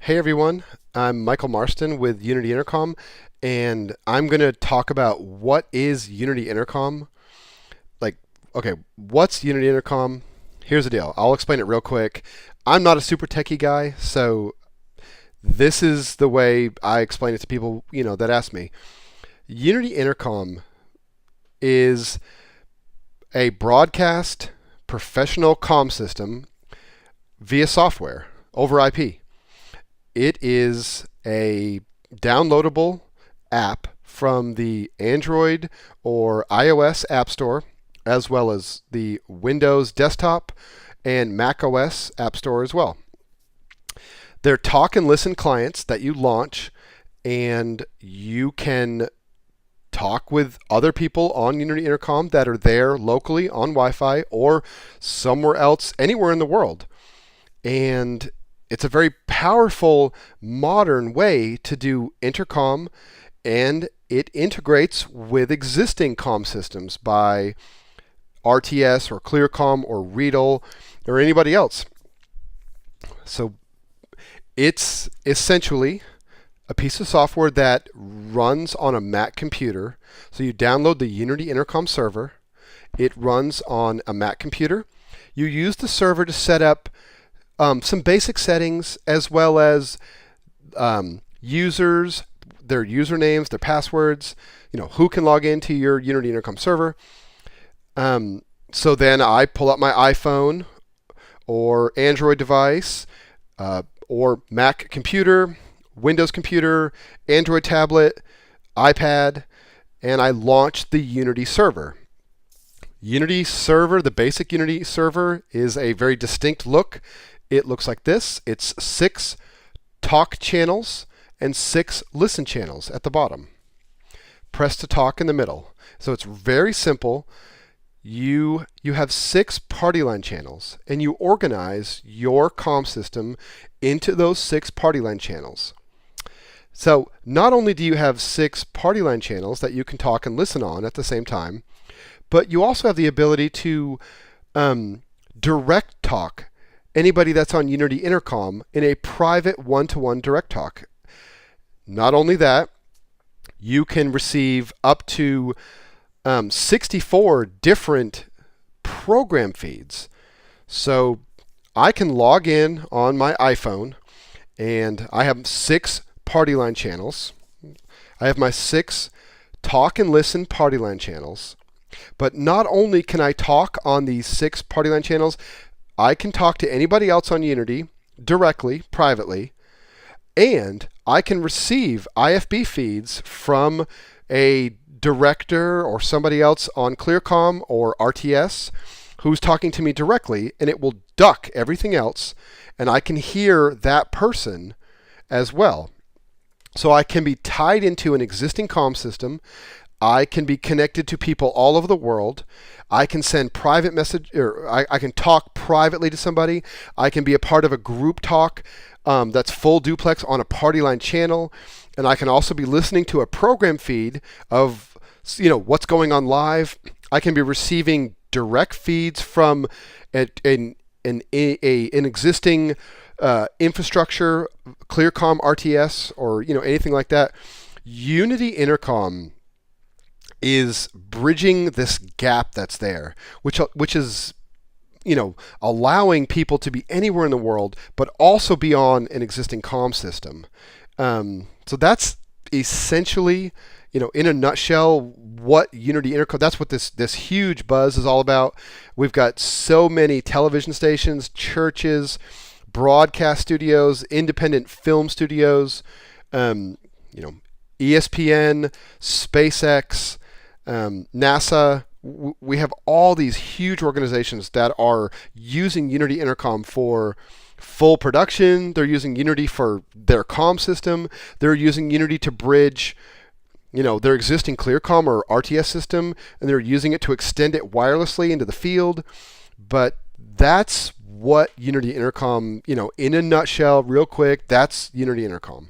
Hey everyone, I'm Michael Marston with Unity Intercom, and I'm going to talk about what is Unity Intercom. Like, okay, what's Unity Intercom? Here's the deal. I'll explain it real quick. I'm not a super techie guy, so this is the way I explain it to people, that ask me. Unity Intercom is a broadcast professional comm system via software over IP. It is a downloadable app from the Android or iOS App Store, as well as the Windows desktop and Mac OS App Store as well. They're talk and listen clients that you launch, and you can talk with other people on Unity Intercom that are there locally on Wi-Fi or somewhere else, anywhere in the world. And it's a very powerful, modern way to do intercom, and it integrates with existing comm systems by RTS or ClearComm or Readle or anybody else. So it's essentially a piece of software that runs on a Mac computer. So you download the Unity Intercom server. It runs on a Mac computer. You use the server to set up some basic settings, as well as users, their usernames, their passwords, who can log into your Unity Intercom server. So then I pull up my iPhone or Android device or Mac computer, Windows computer, Android tablet, iPad, and I launch the Unity server. Unity server, the basic Unity server, is a very distinct look. It looks like this. It's 6 talk channels and 6 listen channels at the bottom. Press to talk in the middle. So it's very simple. You have 6 party line channels, and you organize your comm system into those 6 party line channels. So not only do you have 6 party line channels that you can talk and listen on at the same time, but you also have the ability to direct talk anybody that's on Unity Intercom in a private one-to-one direct talk. Not only that, you can receive up to 64 different program feeds. So I can log in on my iPhone, and I have 6 party line channels. I have my 6 talk and listen party line channels. But not only can I talk on these 6 party line channels, I can talk to anybody else on Unity directly, privately, and I can receive IFB feeds from a director or somebody else on ClearComm or RTS who's talking to me directly, and it will duck everything else, and I can hear that person as well. So I can be tied into an existing comm system. I can be connected to people all over the world. I can send private message, or I can talk privately to somebody. I can be a part of a group talk that's full duplex on a party line channel, and I can also be listening to a program feed of what's going on live. I can be receiving direct feeds from an existing infrastructure, ClearComm, RTS, or anything like that. Unity Intercom is bridging this gap that's there, which is allowing people to be anywhere in the world, but also be on an existing comm system. So that's essentially, in a nutshell, what Unity Intercom. That's what this huge buzz is all about. We've got so many television stations, churches, broadcast studios, independent film studios, ESPN, SpaceX, NASA. We have all these huge organizations that are using Unity Intercom for full production. They're using Unity for their comm system. They're using Unity to bridge their existing ClearComm or RTS system, and they're using it to extend it wirelessly into the field. But that's what Unity Intercom, in a nutshell, real quick, that's Unity Intercom.